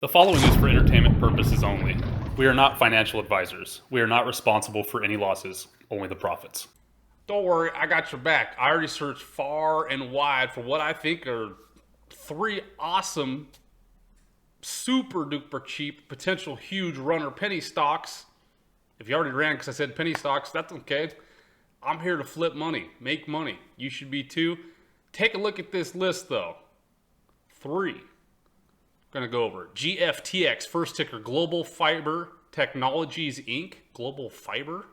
The following is for entertainment purposes only. We are not financial advisors. We are not responsible for any losses, only the profits. Don't worry, I got your back. I already searched far and wide for what I think are three awesome, super duper cheap, potential huge runner penny stocks. If you already ran because I said penny stocks, that's okay. I'm here to flip money, make money. You should be too. Take a look at this list though. Three. Going to go over GFTX, first ticker, Global Fiber Technologies Inc. Global Fiber?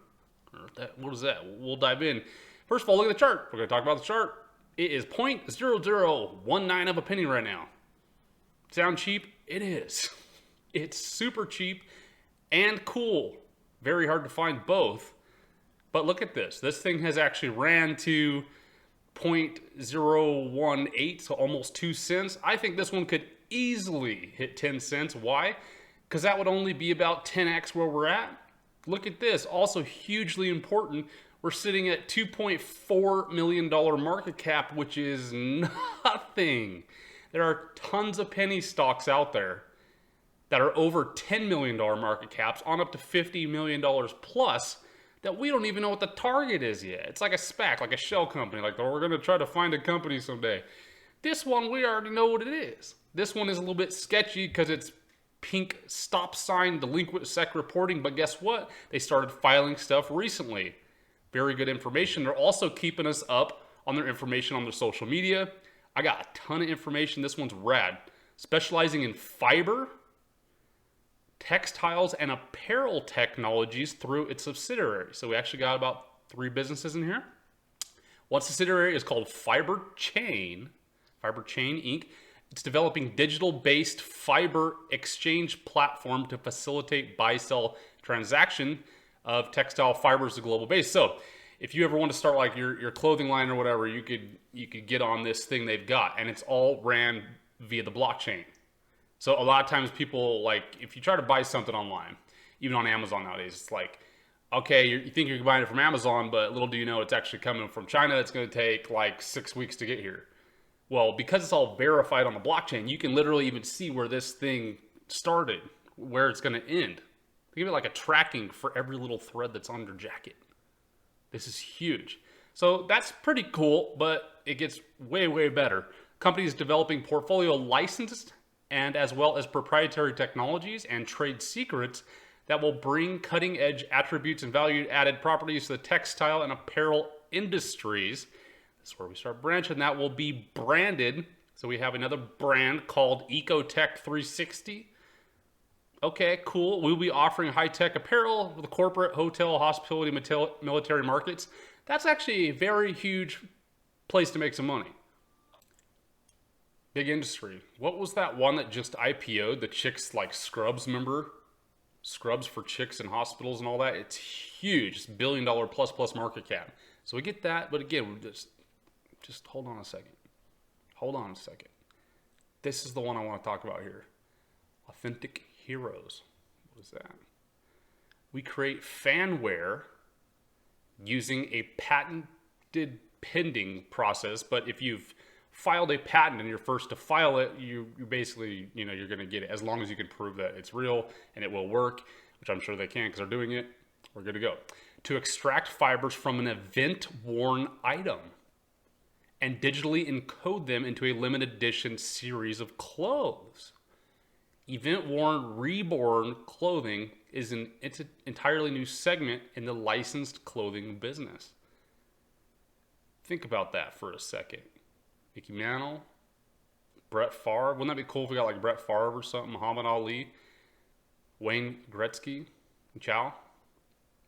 What is that? We'll dive in. First of all, look at the chart. We're going to talk about the chart. It is 0.0019 of a penny right now. Sound cheap? It is. It's super cheap and cool. Very hard to find both. But look at this. This thing has actually ran to 0.018, so almost 2 cents. I think this one could easily hit 10 cents. Why? Because that would only be about 10x where we're at. Look at this. Also hugely important. We're sitting at $2.4 million market cap, which is nothing. There are tons of penny stocks out there that are over $10 million market caps on up to $50 million plus that we don't even know what the target is yet. It's like a SPAC, like a shell company. Like, we're going to try to find a company someday. This one, we already know what it is. This one is a little bit sketchy because it's pink stop sign delinquent SEC reporting. But guess what? They started filing stuff recently. Very good information. They're also keeping us up on their information on their social media. I got a ton of information. This one's rad. Specializing in fiber, textiles, and apparel technologies through its subsidiary. So we actually got about 3 businesses in here. One subsidiary is called Fiber Chain Inc. It's developing digital-based fiber exchange platform to facilitate buy-sell transaction of textile fibers to global base. So if you ever want to start like your clothing line or whatever, you could get on this thing they've got, and it's all ran via the blockchain. So a lot of times people, like, if you try to buy something online, even on Amazon nowadays, it's like, okay, you think you're buying it from Amazon, but little do you know it's actually coming from China. It's going to take like 6 weeks to get here. Well, because it's all verified on the blockchain, you can literally even see where this thing started, where it's going to end. They give it like a tracking for every little thread that's on your jacket. This is huge. So that's pretty cool, but it gets way, way better. Companies developing portfolio licensed and as well as proprietary technologies and trade secrets that will bring cutting-edge attributes and value-added properties to the textile and apparel industries. That's where we start branching. That will be branded. So we have another brand called Ecotech 360. Okay, cool. We'll be offering high-tech apparel for the corporate, hotel, hospitality, military markets. That's actually a very huge place to make some money. Big industry. What was that one that just IPO'd? The chicks like scrubs, remember? Scrubs for chicks in hospitals and all that. It's huge. It's $1 billion plus market cap. So we get that, but again, we just hold on a second. Hold on a second. This is the one I want to talk about here. Authentic Heroes. What is that? We create fanware using a patented pending process, but if you've filed a patent and you're first to file it, you basically, you're going to get it as long as you can prove that it's real and it will work, which I'm sure they can because they're doing it. We're good to go. To extract fibers from an event-worn item and digitally encode them into a limited edition series of clothes. Event-worn reborn clothing is it's an entirely new segment in the licensed clothing business. Think about that for a second. Mickey Mantle, Brett Favre. Wouldn't that be cool if we got like Brett Favre or something? Muhammad Ali, Wayne Gretzky, Chow.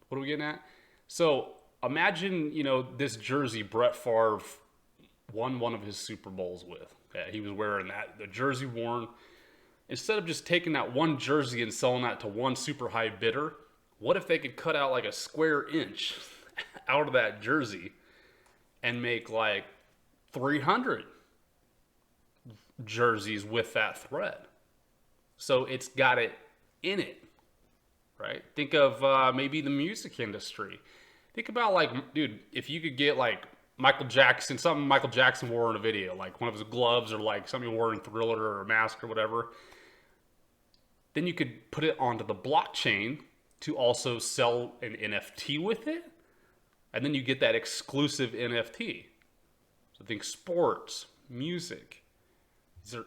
What are we getting at? So imagine, this jersey Brett Favre won one of his Super Bowls with. Yeah, he was wearing the jersey worn. Instead of just taking that one jersey and selling that to one super high bidder, what if they could cut out like a square inch out of that jersey and make like 300 jerseys with that thread? So it's got it in it, right? Think of maybe the music industry. Think about like, dude, if you could get like Michael Jackson, something Michael Jackson wore in a video, like one of his gloves or like something he wore in Thriller or a mask or whatever. Then you could put it onto the blockchain to also sell an NFT with it. And then you get that exclusive NFT. So think sports, music.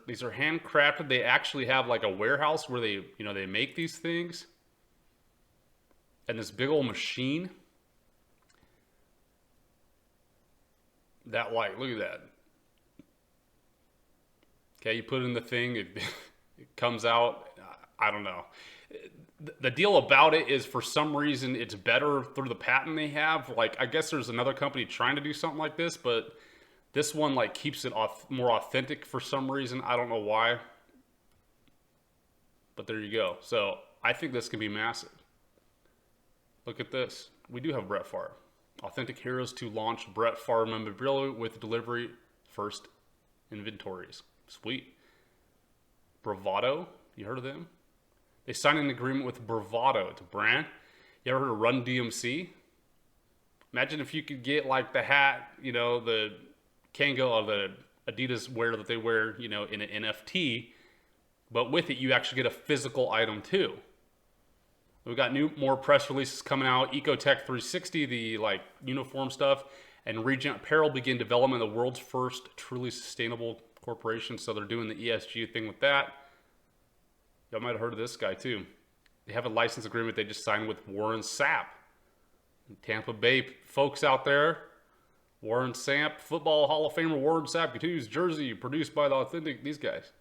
These are handcrafted. They actually have like a warehouse where they, they make these things. And this big old machine that, like, look at that. Okay, you put it in the thing, it comes out. I don't know. The deal about it is, for some reason, it's better through the patent they have. Like, I guess there's another company trying to do something like this, but this one, like, keeps it more authentic for some reason. I don't know why. But there you go. So I think this can be massive. Look at this. We do have Brett Favre. Authentic Heroes to launch Brett Favre memorabilia with delivery first inventories. Sweet. Bravado. You heard of them? They signed an agreement with Bravado. It's a brand. You ever heard of Run DMC? Imagine if you could get like the hat, the Kango or the Adidas wear that they wear, in an NFT, but with it you actually get a physical item too. We've got more press releases coming out. Ecotech 360, the uniform stuff, and Regent Apparel begin development of the world's first truly sustainable corporation. So they're doing the ESG thing with that. Y'all might have heard of this guy too. They have a license agreement they just signed with Warren Sapp. Tampa Bay folks out there. Warren Sapp, Football Hall of Famer Warren Sapp continues jersey produced by the Authentic. These guys.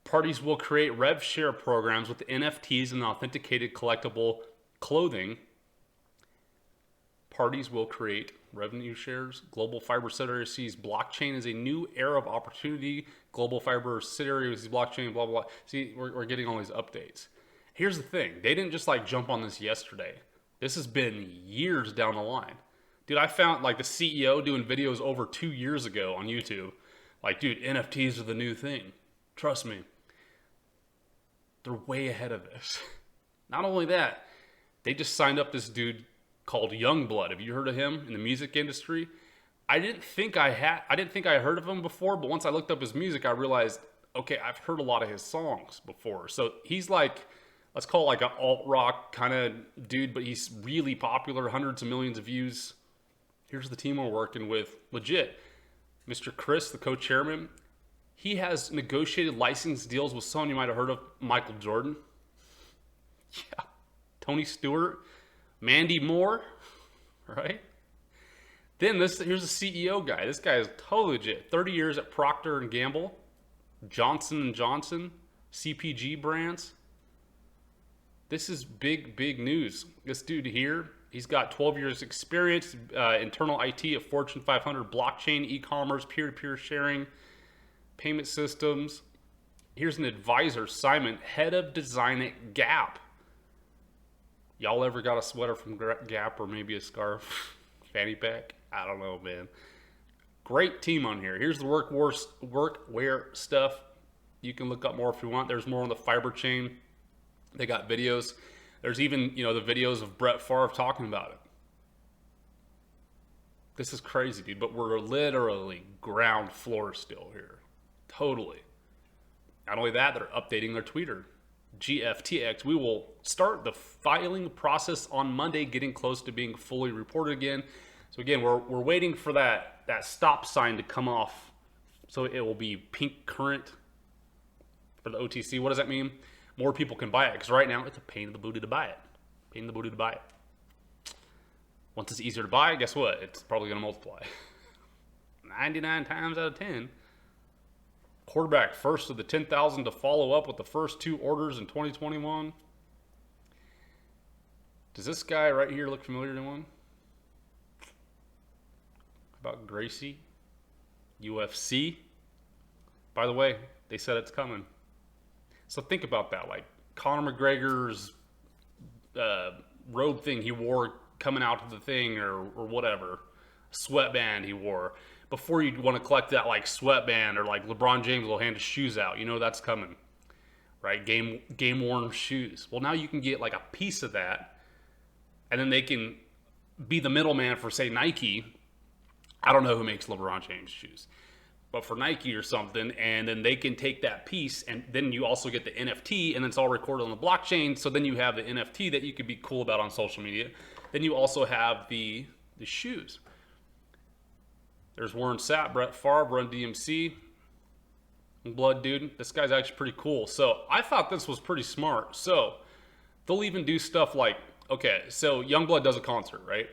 Parties will create rev share programs with NFTs and authenticated collectible clothing. Parties will create revenue shares. Global Fiber subsidiary sees blockchain as a new era of opportunity. Global Fiber subsidiary sees blockchain, blah, blah, blah. See, we're getting all these updates. Here's the thing. They didn't just jump on this yesterday. This has been years down the line. Dude, I found the CEO doing videos over 2 years ago on YouTube. Dude, NFTs are the new thing. Trust me. They're way ahead of this. Not only that, they just signed up this dude called Youngblood. Have you heard of him in the music industry? I didn't think I heard of him before, but once I looked up his music, I realized, okay, I've heard a lot of his songs before. So he's let's call it an alt-rock kind of dude, but he's really popular, hundreds of millions of views. Here's the team we're working with. Legit. Mr. Chris, the co-chairman, he has negotiated license deals with someone you might have heard of, Michael Jordan. Yeah. Tony Stewart. Mandy Moore. Right? Then here's the CEO guy. This guy is totally legit. 30 years at Procter & Gamble. Johnson & Johnson. CPG brands. This is big, big news. This dude here, he's got 12 years experience, internal IT at Fortune 500, blockchain, e-commerce, peer-to-peer sharing, payment systems. Here's an advisor, Simon, head of design at Gap. Y'all ever got a sweater from Gap or maybe a scarf, fanny pack? I don't know, man. Great team on here. Here's the workwear stuff. You can look up more if you want. There's more on the fiber chain. They got videos. There's even, the videos of Brett Favre talking about it. This is crazy, dude. But we're literally ground floor still here. Totally. Not only that, they're updating their Twitter. GFTX. We will start the filing process on Monday, getting close to being fully reported again. So again, we're waiting for that stop sign to come off. So it will be pink current for the OTC. What does that mean? More people can buy it, because right now it's a pain in the booty to buy it. Pain in the booty to buy it. Once it's easier to buy, guess what? It's probably going to multiply. 99 times out of 10. Quarterback first of the 10,000 to follow up with the first 2 orders in 2021. Does this guy right here look familiar to anyone? How about Gracie? UFC? By the way, they said it's coming. So think about that. Conor McGregor's robe thing he wore coming out to the thing or whatever. Sweatband he wore. Before you'd want to collect that sweatband, or LeBron James will hand his shoes out. That's coming. Right? Game worn shoes. Well, now you can get a piece of that, and then they can be the middleman for, say, Nike. I don't know who makes LeBron James shoes. but for Nike or something, and then they can take that piece, and then you also get the NFT, and it's all recorded on the blockchain. So then you have the NFT that you could be cool about on social media. Then you also have the shoes. There's Warren Sapp, Brett Favre, Run DMC, Blood Dude. This guy's actually pretty cool. So I thought this was pretty smart. So they'll even do stuff like, okay, so Youngblood does a concert, right?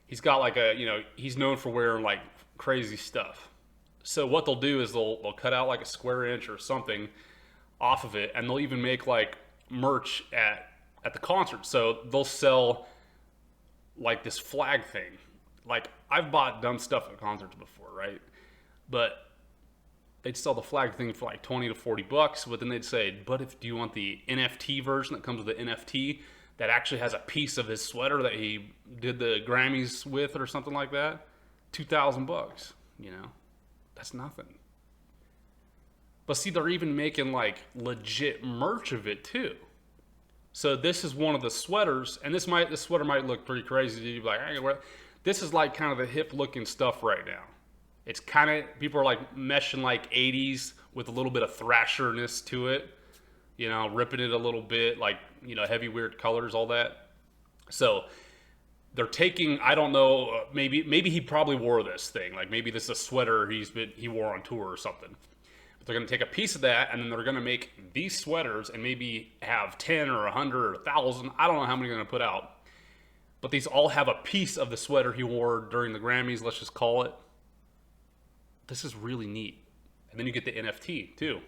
He's got like a, he's known for wearing like crazy stuff. So what they'll do is they'll cut out like a square inch or something off of it, and they'll even make like merch at the concert. So they'll sell like this flag thing. Like, I've bought dumb stuff at concerts before, right? But they'd sell the flag thing for like 20 to 40 bucks, but then they'd say, but do you want the NFT version that comes with the NFT that actually has a piece of his sweater that he did the Grammys with or something like that? 2,000 bucks, That's nothing. But see, they're even making like legit merch of it too. So this is one of the sweaters, and this sweater might look pretty crazy to you, like, hey, this is like kind of the hip looking stuff right now. It's kind of, people are like meshing like 80s with a little bit of thrasherness to it, ripping it a little bit, like, heavy weird colors, all that. So they're taking, I don't know, maybe he probably wore this thing. Like, maybe this is a sweater he wore on tour or something. But they're going to take a piece of that, and then they're going to make these sweaters and maybe have 10 or 100 or 1,000. I don't know how many they're going to put out. But these all have a piece of the sweater he wore during the Grammys, let's just call it. This is really neat. And then you get the NFT too,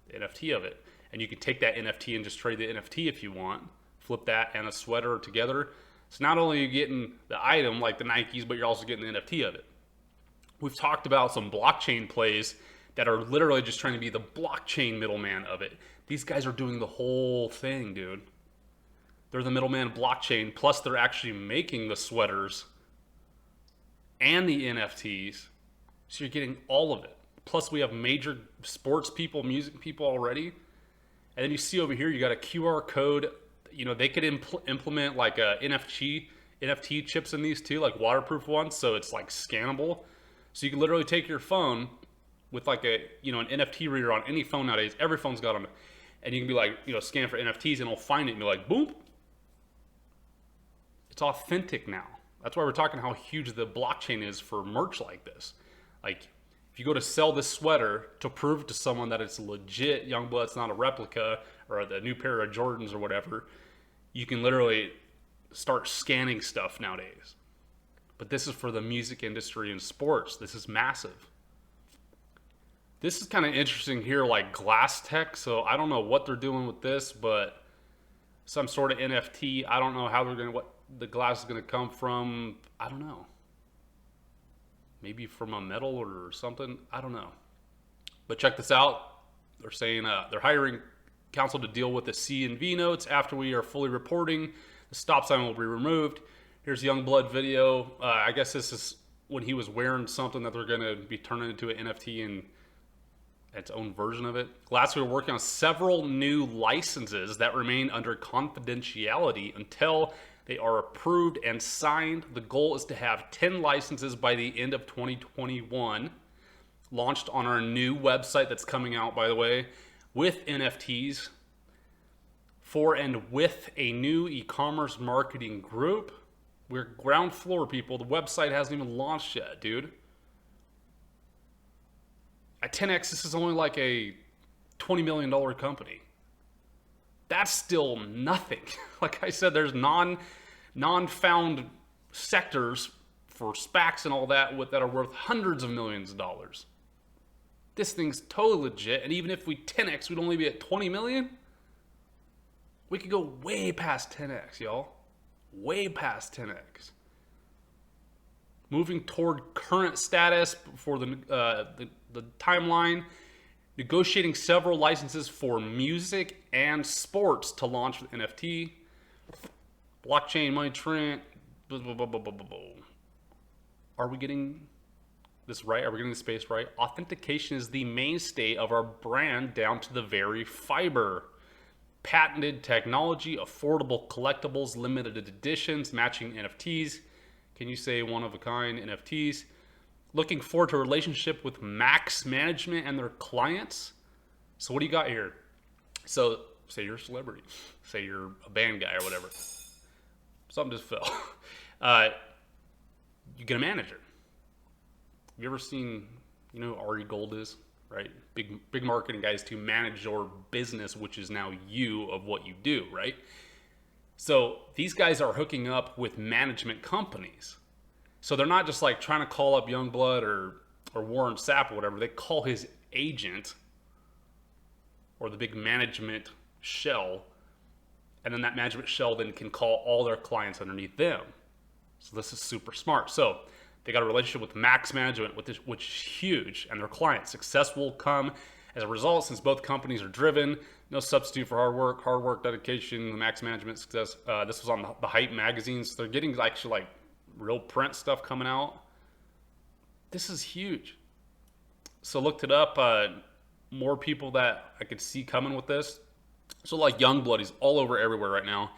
the NFT of it. And you can take that NFT and just trade the NFT if you want. Flip that and a sweater together. So not only are you getting the item like the Nikes, but you're also getting the NFT of it. We've talked about some blockchain plays that are literally just trying to be the blockchain middleman of it. These guys are doing the whole thing, dude. They're the middleman blockchain, plus they're actually making the sweaters and the NFTs. So you're getting all of it. Plus we have major sports people, music people already. And then you see over here, you got a QR code. They could implement like a NFT chips in these too, like waterproof ones. So it's like scannable. So you can literally take your phone with like an NFT reader on any phone nowadays. Every phone's got them. And you can be like, scan for NFTs, and it'll find it and be like, boom. It's authentic now. That's why we're talking how huge the blockchain is for merch like this. Like, if you go to sell this sweater to prove to someone that it's legit Youngblood, it's not a replica or the new pair of Jordans or whatever, you can literally start scanning stuff nowadays. But this is for the music industry and sports. This is massive. This is kind of interesting here, like glass tech. So I don't know what they're doing with this, but some sort of NFT. I don't know what the glass is going to come from. I don't know. Maybe from a metal or something. I don't know. But check this out. They're saying they're hiring counsel to deal with the C and V notes after we are fully reporting. The stop sign will be removed. Here's Youngblood video. I guess this is when he was wearing something that they're going to be turning into an NFT and its own version of it. Lastly, we're working on several new licenses that remain under confidentiality until they are approved and signed. The goal is to have 10 licenses by the end of 2021, launched on our new website that's coming out, by the way, with NFTs, for and with a new e-commerce marketing group. We're ground floor, people. The website hasn't even launched yet, dude. At 10X, this is only like a $20 million company. That's still nothing. Like I said, there's non-found sectors for SPACs and all that that are worth hundreds of millions of dollars. This thing's totally legit, and even if we 10X, we'd only be at 20 million. We could go way past 10X, y'all. Way past 10X. Moving toward current status for the timeline. Negotiating several licenses for music and sports to launch with NFT. Blockchain, money trend. Blah, blah, blah, blah, blah, blah. Are we getting this right? Are we getting the space right? Authentication is the mainstay of our brand down to the very fiber. Patented technology, affordable collectibles, limited editions, matching NFTs. Can you say one of a kind NFTs? looking forward to a relationship with Max Management and their clients. So what do you got here? So say you're a celebrity, say you're a band guy or whatever. Something just fell. You get a manager. Have you ever seen, you know who Ari Gold is, right? Big marketing guys to manage your business, which is now you of what you do, right? So these guys are hooking up with management companies. So they're not just like trying to call up Youngblood or Warren Sapp or whatever. They call his agent or the big management shell, and then that management shell then can call all their clients underneath them. So this is super smart. So they got a relationship with Max Management, which is huge, and their clients. Success will come as a result since both companies are driven. No substitute for hard work, dedication, the Max Management success. This was on the Hype magazines. So they're getting actually like real print stuff coming out. This is huge. So looked it up. More people that I could see coming with this. So like Youngblood, he's all over everywhere right now.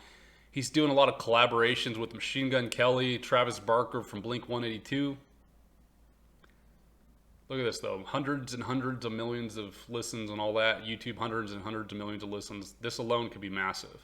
He's doing a lot of collaborations with Machine Gun Kelly, Travis Barker from Blink 182. Look at this though, hundreds and hundreds of millions of listens and all that. YouTube, hundreds and hundreds of millions of listens. This alone could be massive.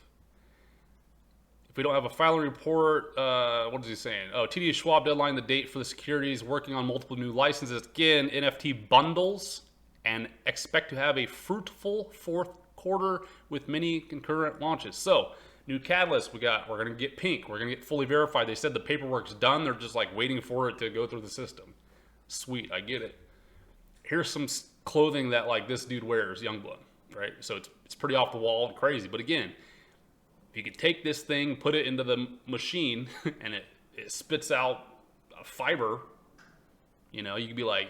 If we don't have a filing report, what is he saying? Oh, TD Schwab deadline the date for the securities, working on multiple new licenses. Again, NFT bundles, and expect to have a fruitful fourth quarter with many concurrent launches. So, new catalyst we're going to get pink. We're going to get fully verified. They said the paperwork's done. They're just like waiting for it to go through the system. Sweet, I get it. Here's some clothing that like this dude wears, Youngblood, right? So it's pretty off the wall and crazy. But again, if you could take this thing, put it into the machine, and it spits out a fiber, you know, you could be like,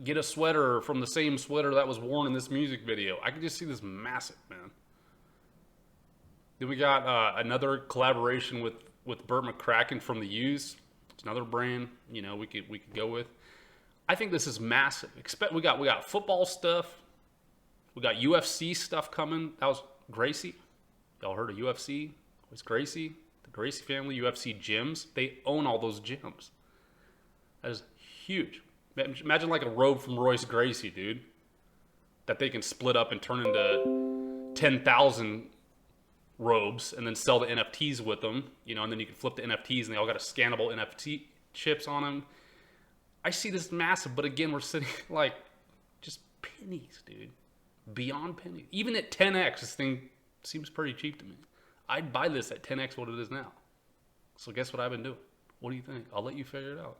get a sweater from the same sweater that was worn in this music video. I could just see this massive, man. Then we got another collaboration with Burt McCracken from the U's. It's another brand, you know, we could go with. I think this is massive. We got football stuff. We got UFC stuff coming. That was Gracie. Y'all heard of UFC? It was Gracie, the Gracie family, UFC gyms. They own all those gyms. That is huge. Imagine like a robe from Royce Gracie, dude, that they can split up and turn into 10,000 robes and then sell the NFTs with them, you know, and then you can flip the NFTs and they all got a scannable NFT chips on them. I see this massive, but again, we're sitting like just pennies, dude. Beyond pennies. Even at 10x, this thing seems pretty cheap to me. I'd buy this at 10x what it is now. So guess what I've been doing? What do you think? I'll let you figure it out.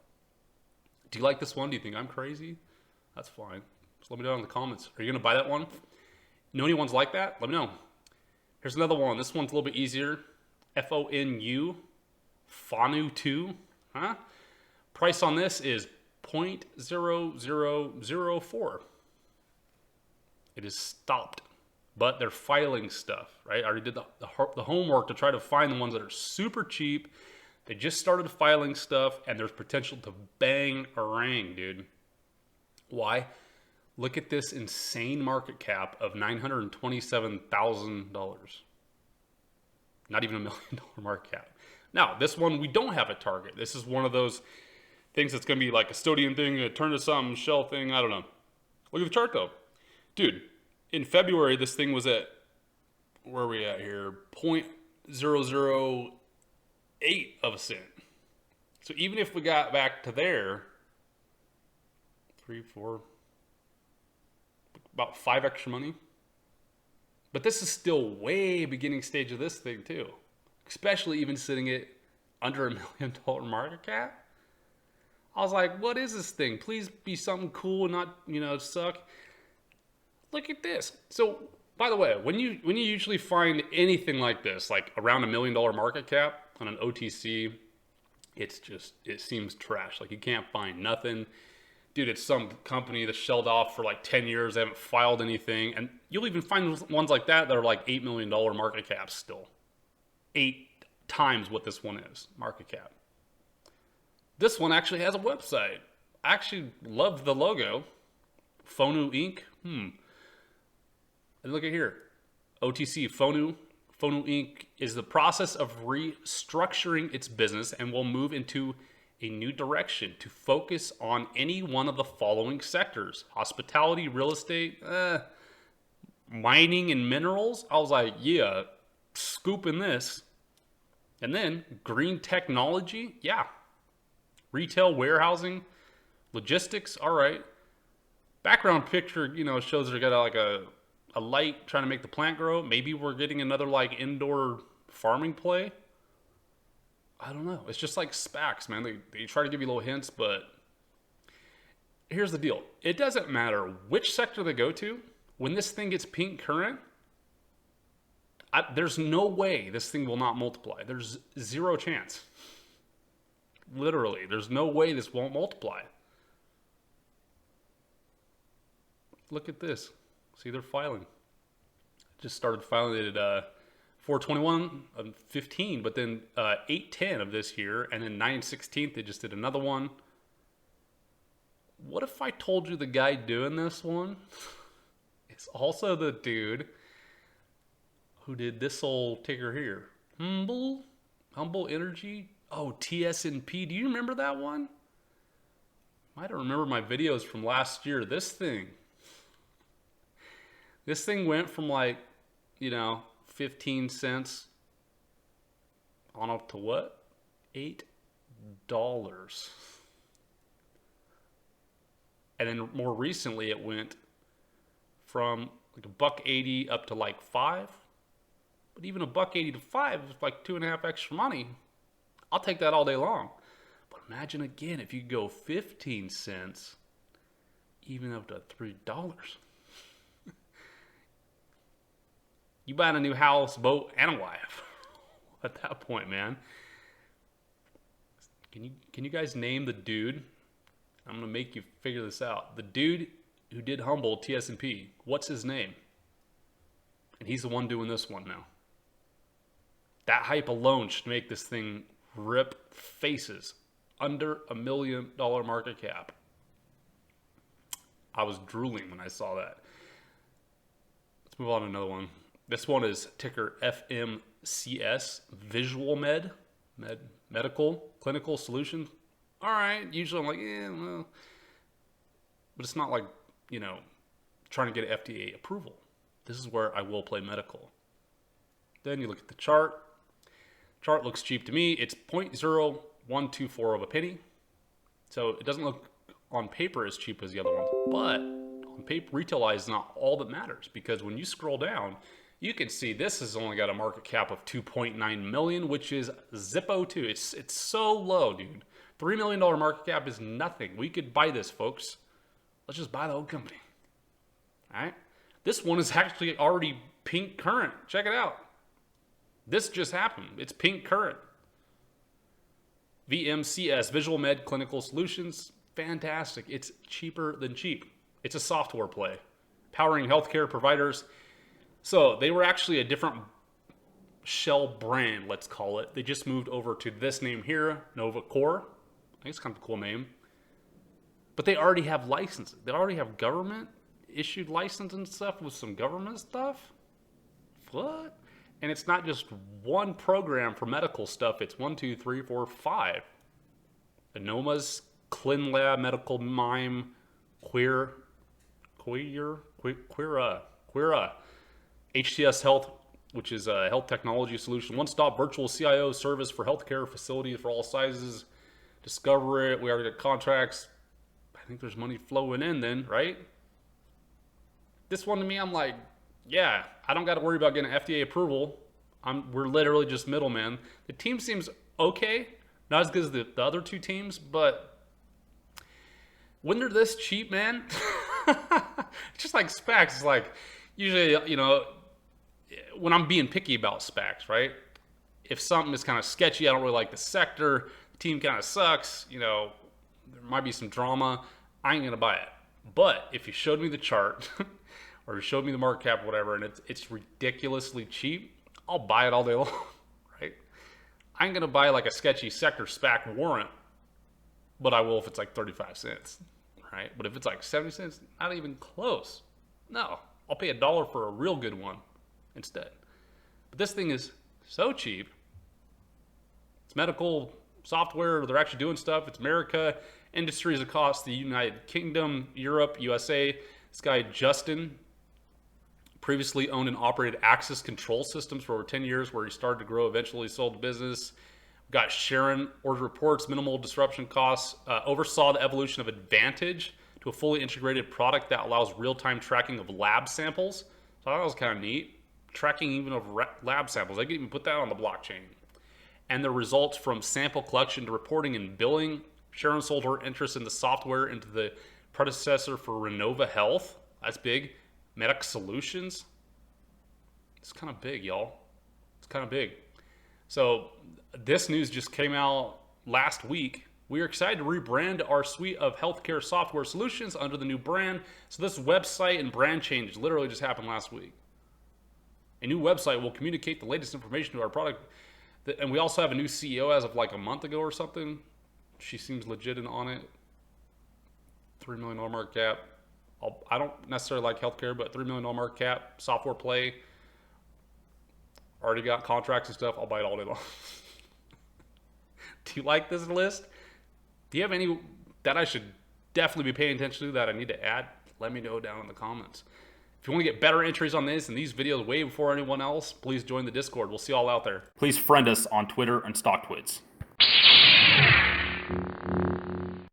Do you like this one? Do you think I'm crazy? That's fine. Just let me know in the comments. Are you going to buy that one? Know any ones like that? Let me know. Here's another one. This one's a little bit easier. FONU. FONU 2. Huh? Price on this is 0.0004. It is stopped. But they're filing stuff, right? I already did the homework to try to find the ones that are super cheap. They just started filing stuff, and there's potential to bang a rang, dude. Why? Look at this insane market cap of $927,000. Not even $1 million market cap. Now, this one, we don't have a target. This is one of those things that's going to be like a custodian thing, a turn to something, shell thing, I don't know. Look at the chart, though. Dude, in February, this thing was at, where are we at here? 0.008 of a cent. So even if we got back to there, 3, 4, about 5 extra money. But this is still way beginning stage of this thing too. Especially even sitting at under $1 million market cap. I was like, what is this thing? Please be something cool and not, you know, suck. Look at this. So, by the way, when you usually find anything like this, like around $1 million market cap on an OTC, it seems trash. Like you can't find nothing. Dude, it's some company that's shelled off for like 10 years. They haven't filed anything. And you'll even find ones like that are like $8 million market caps still. 8 times what this one is, market cap. This one actually has a website. I actually love the logo. FONU Inc. And look at here. OTC, FONU. FONU Inc. is the process of restructuring its business and will move into a new direction to focus on any one of the following sectors: hospitality, real estate, mining and minerals. I was like, yeah, scooping this. And then green technology, yeah. Retail, warehousing, logistics, all right. Background picture, shows they got like a light trying to make the plant grow. Maybe we're getting another like indoor farming play. I don't know. It's just like SPACs, man. They try to give you little hints, but here's the deal. It doesn't matter which sector they go to. When this thing gets pink current, there's no way this thing will not multiply. There's zero chance. Literally, there's no way this won't multiply. Look at this. See, they're filing. Just started filing it at 4/21 of 15, but then 8/10 of this year, and then 9/16 they just did another one. What if I told you the guy doing this one is also the dude who did this old ticker here? Humble Energy. Oh, TSNP. Do you remember that one? Might remember my videos from last year. This thing went from like, 15 cents on up to what? $8. And then more recently it went from like $1.80 up to like $5. But even $1.80 to $5 is like 2.5 extra money. I'll take that all day long. But imagine again if you go 15 cents, even up to $3. You buying a new house, boat, and a wife at that point, man. Can you guys name the dude? I'm gonna make you figure this out. The dude who did Humble TSNP. What's his name? And he's the one doing this one now. That hype alone should make this thing rip faces. Under $1 million market cap. I was drooling when I saw that. Let's move on to another one. This one is ticker FMCS, Visual Medical Clinical Solutions. All right, usually I'm like, well, but it's not like, trying to get FDA approval. This is where I will play medical. Then you look at the chart. Chart looks cheap to me. It's 0.0124 of a penny. So it doesn't look on paper as cheap as the other ones, but on paper, retail is not all that matters, because when you scroll down, you can see this has only got a market cap of 2.9 million, which is Zippo too. It's so low, dude. $3 million market cap is nothing. We could buy this, folks. Let's just buy the whole company. All right. This one is actually already pink current. Check it out. This just happened. It's pink current. VMCS, Visual Med Clinical Solutions. Fantastic. It's cheaper than cheap. It's a software play. Powering healthcare providers. So they were actually a different shell brand, let's call it. They just moved over to this name here, Nova Core. I think it's kind of a cool name. But they already have licenses. They already have government issued license and stuff with some government stuff. What? And it's not just one program for medical stuff. It's 1, 2, 3, 4, 5. Anoma's, ClinLab, Medical Mime, Queera, HTS Health, which is a health technology solution, one-stop virtual CIO service for healthcare facilities for all sizes. Discover it. We already got contracts. I think there's money flowing in then, right? This one to me, I'm like, yeah, I don't got to worry about getting FDA approval. We're literally just middlemen. The team seems okay. Not as good as the other two teams, but when they're this cheap, man, it's just like SPACs. It's like, usually, when I'm being picky about SPACs, right? If something is kind of sketchy, I don't really like the sector, the team kind of sucks, there might be some drama, I ain't going to buy it. But if you showed me the chart or you showed me the market cap or whatever, and it's ridiculously cheap, I'll buy it all day long, right? I ain't going to buy like a sketchy sector SPAC warrant, but I will if it's like 35 cents, right? But if it's like 70 cents, not even close. No, I'll pay $1 for a real good one instead. But this thing is so cheap. It's medical, software. They're actually doing stuff. It's America. Industries across the United Kingdom, Europe, USA. This guy, Justin, previously owned and operated access control systems for over 10 years, where he started to grow, eventually sold the business. We've got Sharon, order reports, minimal disruption costs, oversaw the evolution of Advantage to a fully integrated product that allows real-time tracking of lab samples. So I thought that was kind of neat. Tracking even of lab samples. I could even put that on the blockchain. And the results from sample collection to reporting and billing. Sharon sold her interest in the software into the predecessor for Renova Health. That's big. Medic Solutions. It's kind of big, y'all. It's kind of big. So this news just came out last week. We are excited to rebrand our suite of healthcare software solutions under the new brand. So this website and brand change literally just happened last week. A new website will communicate the latest information to our product. And we also have a new CEO as of like a month ago or something. She seems legit and on it. $3 million market cap. I don't necessarily like healthcare, but $3 million market cap, software play. Already got contracts and stuff. I'll buy it all day long. Do you like this list? Do you have any that I should definitely be paying attention to that I need to add? Let me know down in the comments. If you want to get better entries on this and these videos way before anyone else, please join the Discord. We'll see you all out there. Please friend us on Twitter and StockTwits.